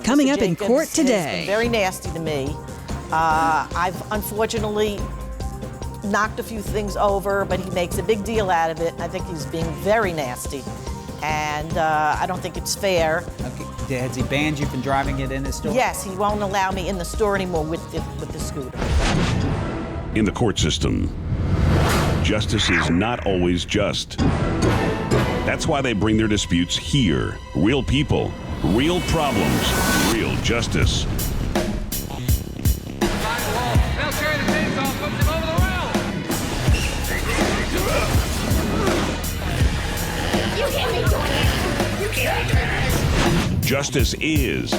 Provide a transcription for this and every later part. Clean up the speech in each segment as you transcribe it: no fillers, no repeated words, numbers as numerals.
Coming Mr. up in Jacobs court has today. been very nasty to me. I've unfortunately knocked a few things over, but he makes a big deal out of it. I think he's being very nasty, and I don't think it's fair. Okay. Has he banned you from driving it in his store? Yes, he won't allow me in the store anymore with the scooter. In the court system, justice is not always just. That's why they bring their disputes here. Real people, real problems, real justice. Justice is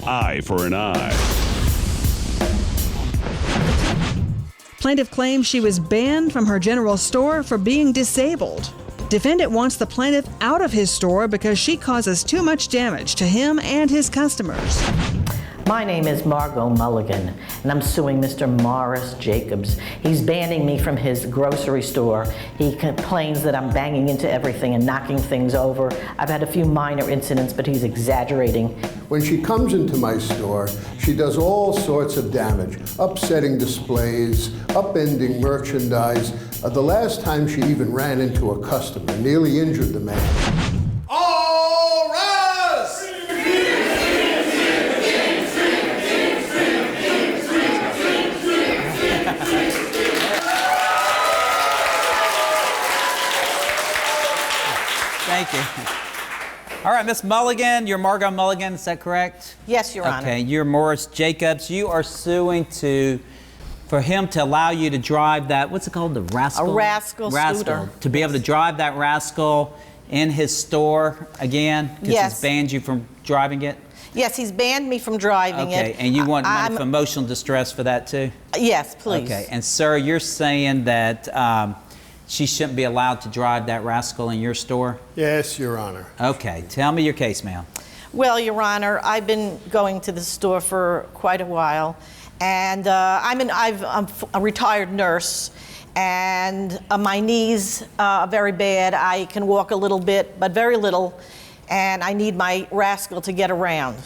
eye for an eye. Plaintiff claims she was banned from her general store for being disabled. Defendant wants the plaintiff out of his store because she causes too much damage to him and his customers. My name is Margot Mulligan, and I'm suing Mr. Morris Jacobs. He's banning me from his grocery store. He complains that I'm banging into everything and knocking things over. I've had a few minor incidents, but he's exaggerating. When she comes into my store, she does all sorts of damage, upsetting displays, upending merchandise. The last time she even ran into a customer, nearly injured the man. All rise! Thank you. All right, Miss Mulligan, you're Margot Mulligan, is that correct? Yes, Your Honor. Okay, you're Morris Jacobs. You are suing for him to allow you to drive that, what's it called, the Rascal? A Rascal scooter. To be able to drive that Rascal in his store again? Because Yes. he's banned you from driving it? Yes, he's banned me from driving it. Okay, and you want money I'm- for emotional distress for that too? Yes, please. Okay, and sir, you're saying that she shouldn't be allowed to drive that Rascal in your store? Yes, Your Honor. Okay, tell me your case, ma'am. Well, Your Honor, I've been going to the store for quite a while, and I'm a retired nurse, and my knees are very bad. I can walk a little bit, but very little, and I need my Rascal to get around.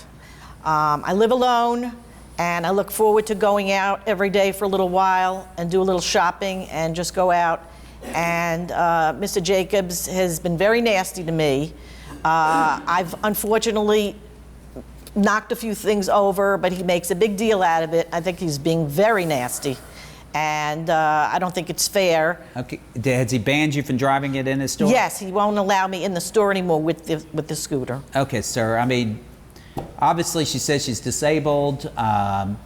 I live alone, and I look forward to going out every day for a little while and do a little shopping and just go out. And Mr. Jacobs has been very nasty to me. I've unfortunately knocked a few things over, but he makes a big deal out of it. I think he's being very nasty, and I don't think it's fair. Okay, has he banned you from driving it in his store? Yes, he won't allow me in the store anymore with the scooter. Okay, sir. I mean, obviously she says she's disabled.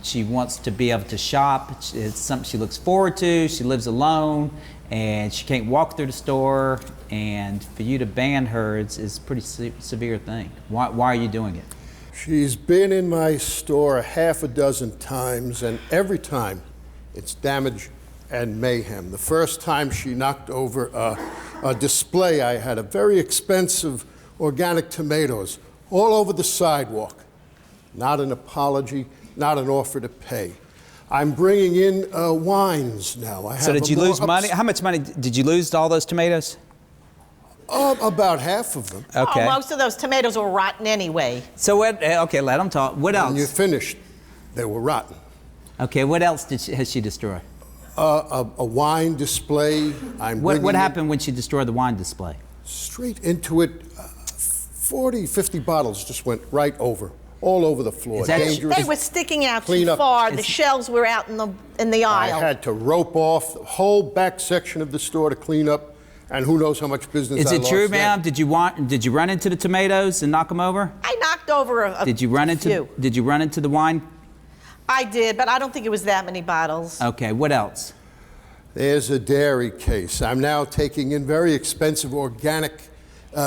She wants to be able to shop. It's something she looks forward to. She lives alone, and she can't walk through the store. And for you to ban her is a pretty severe thing. Why are you doing it? She's been in my store half a dozen times, and every time it's damage and mayhem. The first time she knocked over a display I had, a very expensive organic tomatoes all over the sidewalk. Not an apology, not an offer to pay. I'm bringing in wines now. So did you lose money? How much money did you lose to all those tomatoes? About half of them. Okay. Oh, most of those tomatoes were rotten anyway. So what? Okay, let them talk. What else? When you finished, they were rotten. Okay, what else has she destroyed? A wine display. What happened when she destroyed the wine display? Straight into it. 40, 50 bottles just went right over, all over the floor. Dangerous. They were sticking out Clean too up. far. The shelves were out in the aisle. I had to rope off the whole back section of the store to clean up, and who knows how much business I lost. Is it true, then. ma'am? Did you run into the tomatoes and knock them over? I knocked over a Did you run into? few. Did you run into the wine? I did, but I don't think it was that many bottles. Okay, what else? There's a dairy case. I'm now taking in very expensive organic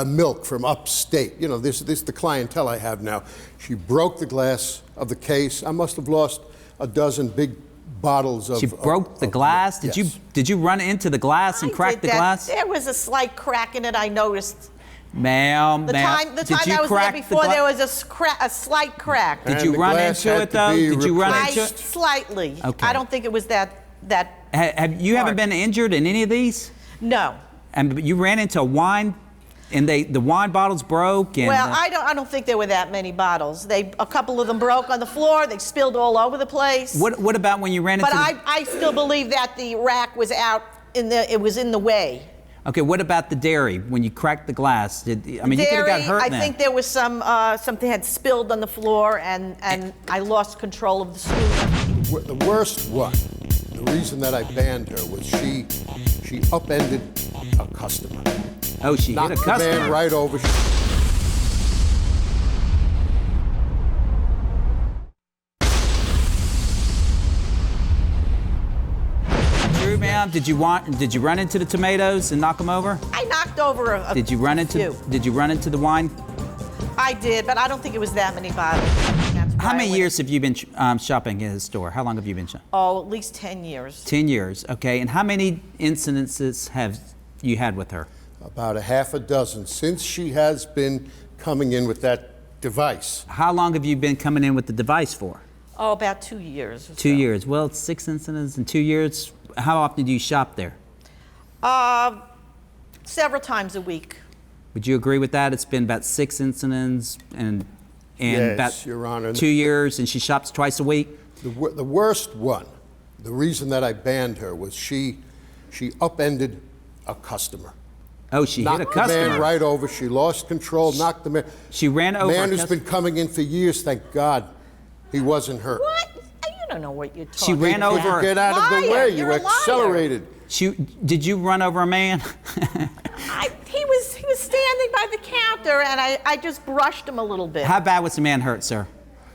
milk from upstate. You know, this is the clientele I have now. She broke the glass of the case. I must have lost a dozen big bottles of. She broke the glass? Yes. Did you run into the glass and I crack did the that. glass? There was a slight crack in it, I noticed. Ma'am, The time I was there before, there was a slight crack. Did And you the run glass into had it to though? be Did you run replaced. into it? Slightly. Okay. I don't think it was that You haven't hard. been injured in any of these? No. And you ran into a wine And the wine bottles broke. And, Well, I don't think there were that many bottles. A couple of them broke on the floor. They spilled all over the place. What about when you ran into? But I still believe that the rack was out it was in the way. Okay, what about the dairy when you cracked the glass? You could have got hurt. I think there was something had spilled on the floor, and I lost control of the spoon. The worst one, the reason that I banned her was she upended a customer. Oh, she hit a customer. Knocked the man right over. True, ma'am. Did you run into the tomatoes and knock them over? I knocked over a Did you run into few. Did you run into the wine? I did, but I don't think it was that many bottles. How many years have you been shopping at his store? How long have you been shopping? Oh, at least 10 years. 10 years, okay. And how many incidences have you had with her? About a half a dozen since she has been coming in with that device. How long have you been coming in with the device for? Oh, about 2 years or 2 so. years. Well, it's 6 incidents in 2 years. How often do you shop there? Several times a week. Would you agree with that? It's been about 6 incidents and Yes, about Your Honor. 2 years, and she shops twice a week? The worst one, the reason that I banned her was she upended a customer. Oh, she hit a Knocked customer. the man right over. She lost control, knocked the man. She ran over Man a who's been coming in for years, thank God he wasn't hurt. What? You don't know what you're talking She ran about. over. Get out of the Liar, way. you're You a liar. accelerated. Did you run over a man? He was standing by the counter, and I just brushed him a little bit. How bad was the man hurt, sir?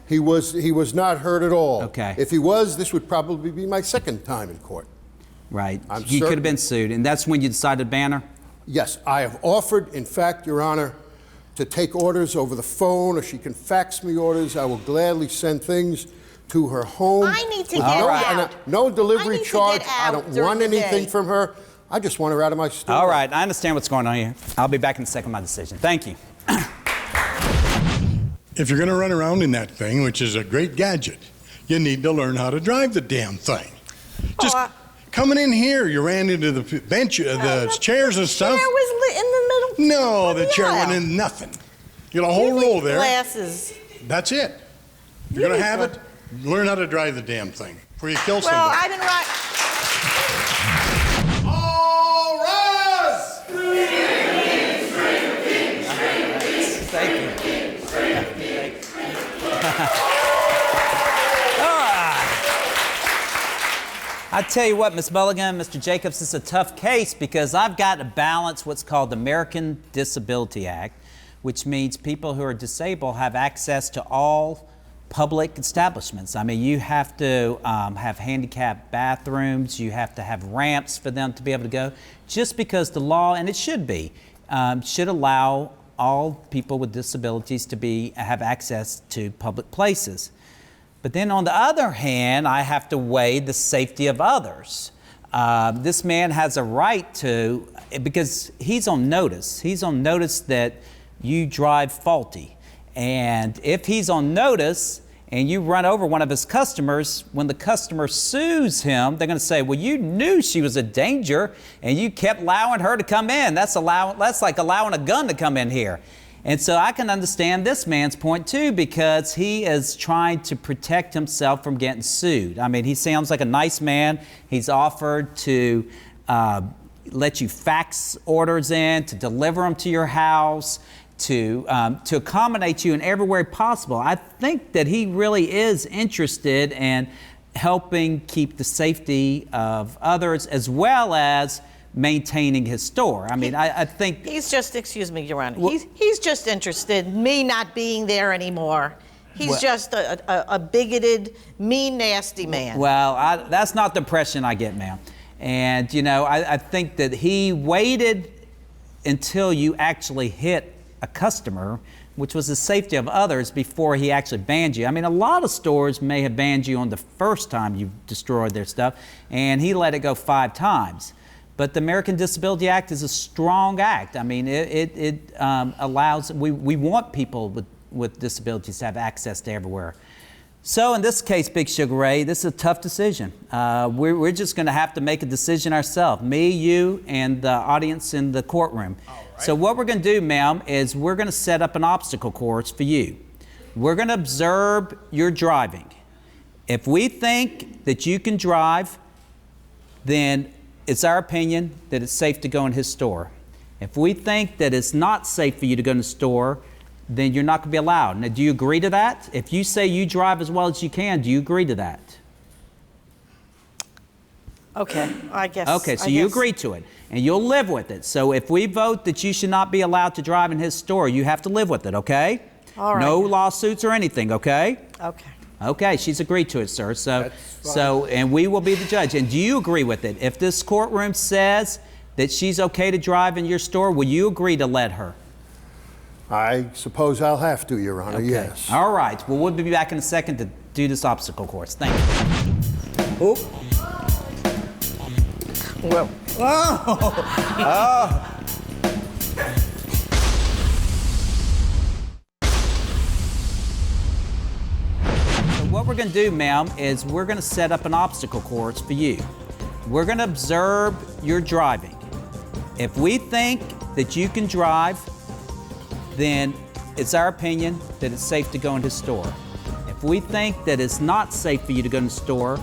He was not hurt at all. Okay. If he was, this would probably be my second time in court. Right. I'm You could certain- have been sued, and that's when you decided to ban her? Yes, I have offered, in fact, Your Honor, to take orders over the phone, or she can fax me orders. I will gladly send things to her home. I need to with get no, out. No I delivery need to charge. get out I don't during want the anything day. from her. I just want her out of my store. All right, I understand what's going on here. I'll be back in a second with my decision. Thank you. If you're going to run around in that thing, which is a great gadget, you need to learn how to drive the damn thing. Just coming in here, you ran into the bench, the chairs and stuff. The chair was in the middle. No, of the chair aisle. went in nothing. You got a whole You row need there. Glasses. That's it. You're going to have it. Learn how to drive the damn thing before you kill Well, somebody. I've been right. All rise! Thank you. I tell you what, Ms. Mulligan, Mr. Jacobs, this is a tough case because I've got to balance what's called the American Disability Act, which means people who are disabled have access to all public establishments. I mean, you have to have handicapped bathrooms, you have to have ramps for them to be able to go, just because the law, and it should be, should allow all people with disabilities to have access to public places. But then on the other hand, I have to weigh the safety of others. This man has a right to, because he's on notice. He's on notice that you drive faulty. And if he's on notice and you run over one of his customers, when the customer sues him, they're going to say, well, you knew she was a danger and you kept allowing her to come in. That's like allowing a gun to come in here. And so I can understand this man's point too, because he is trying to protect himself from getting sued. I mean, he sounds like a nice man. He's offered to let you fax orders in, to deliver them to your house, to accommodate you in every way possible. I think that he really is interested in helping keep the safety of others as well as maintaining his store. I mean, I think... He's just, excuse me, Your Honor, he's just interested in me not being there anymore. He's just a bigoted, mean, nasty man. Well, that's not the impression I get, ma'am. And, you know, I think that he waited until you actually hit a customer, which was the safety of others, before he actually banned you. I mean, a lot of stores may have banned you on the first time you destroyed their stuff, and he let it go 5 times. But the American Disability Act is a strong act. I mean, it allows, we want people with disabilities to have access to everywhere. So in this case, Big Sugar Ray, this is a tough decision. We're just gonna have to make a decision ourselves, me, you, and the audience in the courtroom. So what we're going to do, ma'am, is we're going to set up an obstacle course for you. We're going to observe your driving. If we think that you can drive, then it's our opinion that it's safe to go in his store. If we think that it's not safe for you to go in the store, then you're not going to be allowed. Now, do you agree to that? If you say you drive as well as you can, do you agree to that? Okay, I guess. Okay, so you agree to it, and you'll live with it. So if we vote that you should not be allowed to drive in his store, you have to live with it, okay? All right. No lawsuits or anything, okay? Okay. Okay, she's agreed to it, sir. And we will be the judge. And do you agree with it? If this courtroom says that she's okay to drive in your store, will you agree to let her? I suppose I'll have to, Your Honor, Okay. yes. All right. Well, we'll be back in a second to do this obstacle course. Thank you. Oop. Well, What we're going to do, ma'am, is we're going to set up an obstacle course for you. We're going to observe your driving. If we think that you can drive, then it's our opinion that it's safe to go in his store. If we think that it's not safe for you to go in the store,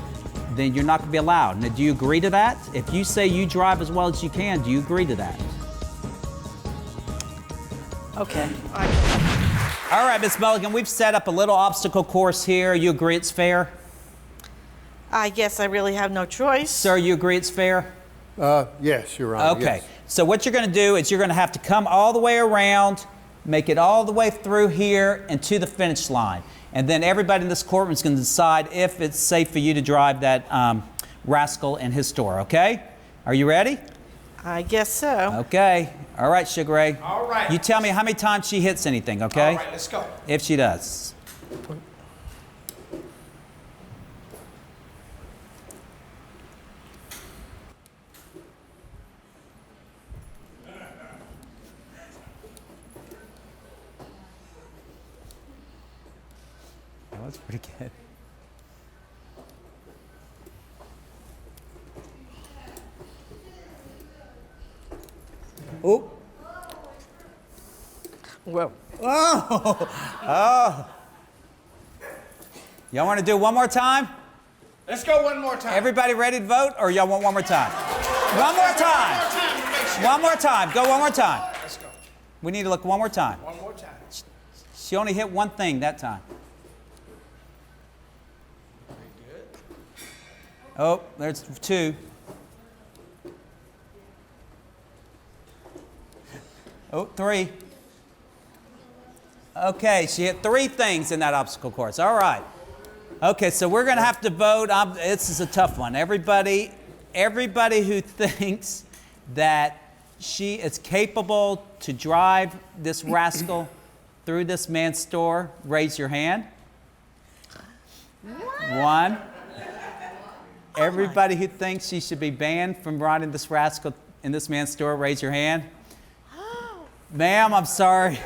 then you're not going to be allowed. Now, do you agree to that? If you say you drive as well as you can, do you agree to that? okay. All right, Ms. Mulligan, we've set up a little obstacle course here. You agree it's fair? I guess I really have no choice. Sir, you agree it's fair? Yes, Your Honor, Okay, yes. so what you're going to do is you're going to have to come all the way around, make it all the way through here and to the finish line. And then everybody in this courtroom is going to decide if it's safe for you to drive that Rascal in his store, okay? Are you ready? I guess so. Okay. All right, Sugar Ray. All right. You tell me how many times she hits anything, okay? All right, let's go. If she does. That was pretty good. Oh. Well, Y'all want to do it one more time? Let's go one more time. Everybody ready to vote, or y'all want one more time? One more time. One more time. Go one more time. Let's go. We need to look one more time. One more time. She only hit one thing that time. Oh, there's two. Oh, three. Okay, she hit three things in that obstacle course. All right. Okay, so we're going to have to vote. This is a tough one. Everybody who thinks that she is capable to drive this Rascal through this man's store, raise your hand. One. Everybody who thinks she should be banned from riding this Rascal in this man's store, raise your hand. Ma'am, I'm sorry.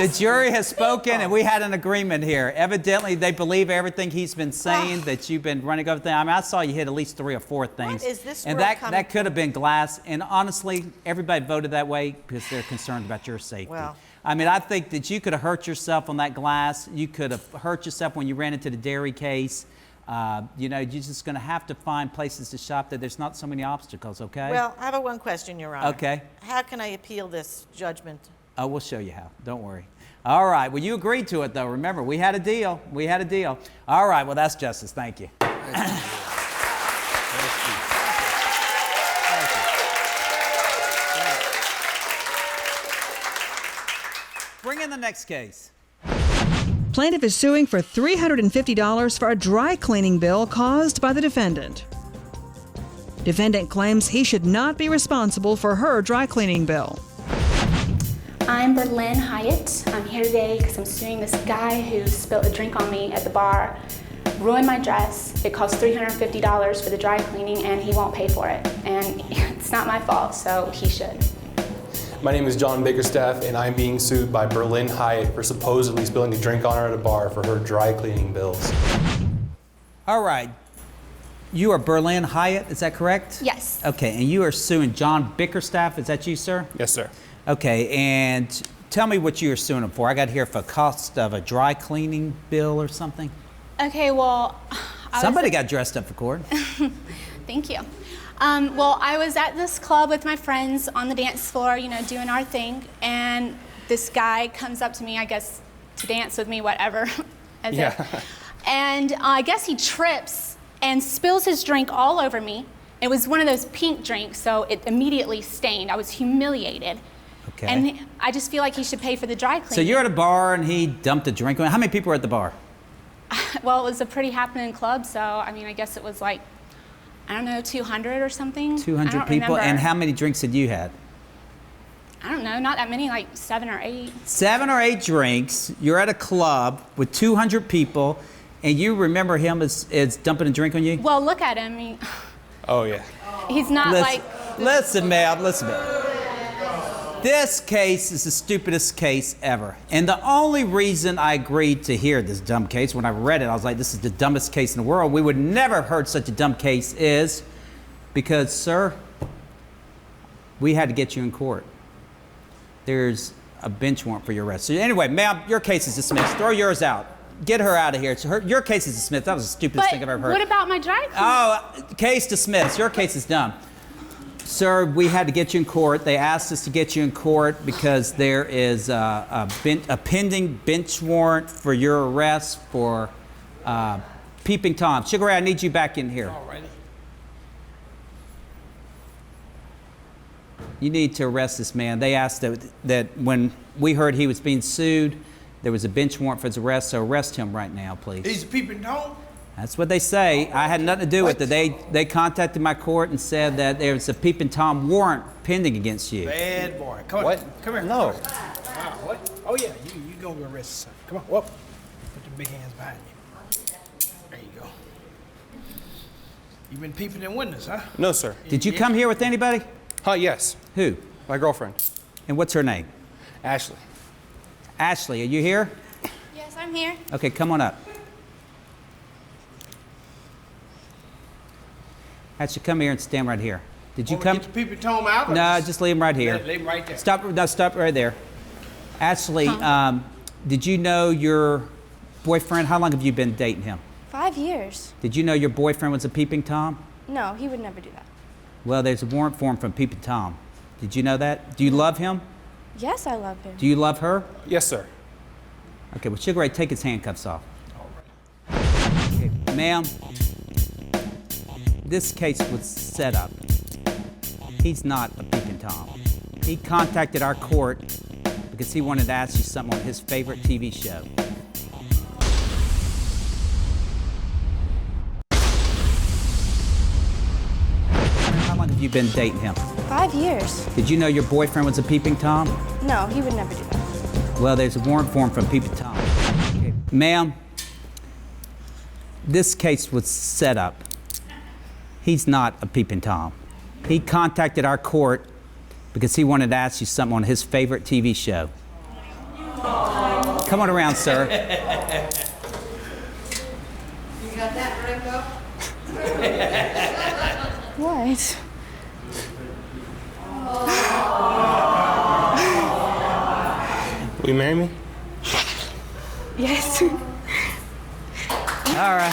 The jury has spoken, and we had an agreement here. Evidently, they believe everything he's been saying, that you've been running over things. I mean, I saw you hit at least 3 or 4 things. What is this and world that could have been glass. And honestly, everybody voted that way because they're concerned about your safety. Well. I mean, I think that you could have hurt yourself on that glass. You could have hurt yourself when you ran into the dairy case. You know, you're just going to have to find places to shop that there's not so many obstacles, okay? well, I have one question, Your Honor. Okay. How can I appeal this judgment? Oh, we'll show you how. Don't worry. All right. Well, you agreed to it, though. Remember, we had a deal. We had a deal. All right. Well, that's justice. Thank you. Bring in the next case. Plaintiff is suing for $350 for a dry cleaning bill caused by the defendant. Defendant claims he should not be responsible for her dry cleaning bill. I'm Berlin Hyatt. I'm here today because I'm suing this guy who spilled a drink on me at the bar, ruined my dress. It cost $350 for the dry cleaning and he won't pay for it. And it's not my fault, so he should. My name is John Bickerstaff and I'm being sued by Berlin Hyatt for supposedly spilling a drink on her at a bar for her dry cleaning bills. All right. You are Berlin Hyatt, is that correct? Yes. Okay, and you are suing John Bickerstaff. Is that you, sir? Yes, sir. Okay, and tell me what you were suing him for. I got here for cost of a dry cleaning bill or something. Okay, well, Somebody got dressed up for court. Thank you. Well, I was at this club with my friends on the dance floor, you know, doing our thing, and this guy comes up to me, I guess, to dance with me, whatever. And I guess he trips and spills his drink all over me. It was one of those pink drinks, so it immediately stained. I was humiliated. Okay. And I just feel like he should pay for the dry cleaning. So you're at a bar and he dumped a drink on you. How many people were at the bar? Well, it was a pretty happening club, so I mean, I guess it was like, I don't know, 200 or something. 200 I don't people. remember. And how many drinks had you had? I don't know, not that many, like 7 or 8. 7 or 8 drinks. You're at a club with 200 people, and you remember him as dumping a drink on you? Well, look at him. Oh, yeah. He's not Listen, ma'am, listen, ma'am. This case is the stupidest case ever. And the only reason I agreed to hear this dumb case, when I read it, I was like, this is the dumbest case in the world. We would never have heard such a dumb case is because, sir, we had to get you in court. There's a bench warrant for your arrest. So anyway, ma'am, your case is dismissed. Throw yours out. Get her out of here. Your case is dismissed. That was the stupidest thing I've ever heard. What about my dry cleaning? Oh, case dismissed. Your case is done. Sir, we had to get you in court. They asked us to get you in court because there is a pending bench warrant for your arrest for peeping Tom. Sugar Ray, I need you back in here. All right. You need to arrest this man. They asked that when we heard he was being sued, there was a bench warrant for his arrest, so arrest him right now, please. He's a peeping Tom? That's what they say. I had nothing to do with it. They contacted my court and said that there was a peeping Tom warrant pending against you. Bad boy. Come on. What? Come here. No. Wow, what? Oh, yeah. You gonna be arrested, son. Come on. Whoop. Put your big hands behind you. There you go. You been peeping in windows, huh? No, sir. Did you come here with anybody? Yes. Who? My girlfriend. And what's her name? Ashley. Ashley, are you here? Yes, I'm here. Okay, come on up. Ashley, come here and stand right here. Did you come? Get the peeping Tom out? No, just leave him right here. Leave him right there. Stop right there. Ashley, did you know your boyfriend, how long have you been dating him? 5 years. Did you know your boyfriend was a peeping Tom? No, he would never do that. Well, there's a warrant for him from peeping Tom. Did you know that? Do you love him? Yes, I love him. Do you love her? Yes, sir. Okay, well, Sugar Ray, take his handcuffs off. Okay, ma'am, this case was set up. He's not a peeping Tom. He contacted our court because he wanted to ask you something on his favorite TV show. How long have you been dating him? 5 years. Did you know your boyfriend was a peeping Tom? No, he would never do that. Well, there's a warrant for him from peeping Tom. Okay. Ma'am, this case was set up. He's not a peeping Tom. He contacted our court because he wanted to ask you something on his favorite TV show. Come on around, sir. You got that, Rambo? What? Will you marry me? Yes. All right.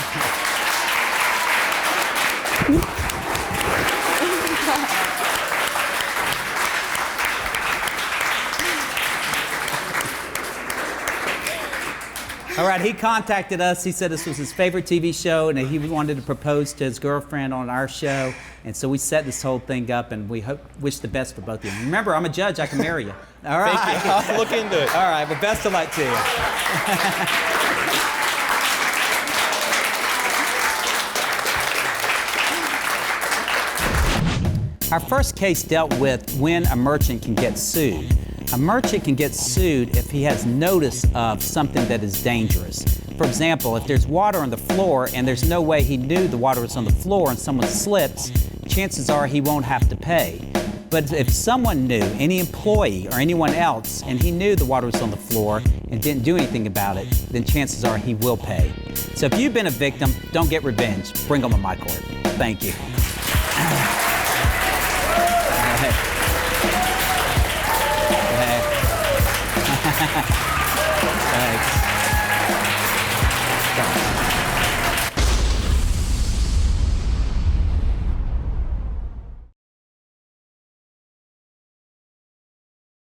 All right, he contacted us. He said this was his favorite TV show and that he wanted to propose to his girlfriend on our show. And so we set this whole thing up and we wish the best for both of you. Remember, I'm a judge. I can marry you. All right. Thank you. I'll look into it. All right, but best of luck to you. Our first case dealt with when a merchant can get sued. A merchant can get sued if he has notice of something that is dangerous. For example, if there's water on the floor and there's no way he knew the water was on the floor and someone slips, chances are he won't have to pay. But if someone knew, any employee or anyone else, and he knew the water was on the floor and didn't do anything about it, then chances are he will pay. So if you've been a victim, don't get revenge. Bring them to my court. Thank you. Thanks.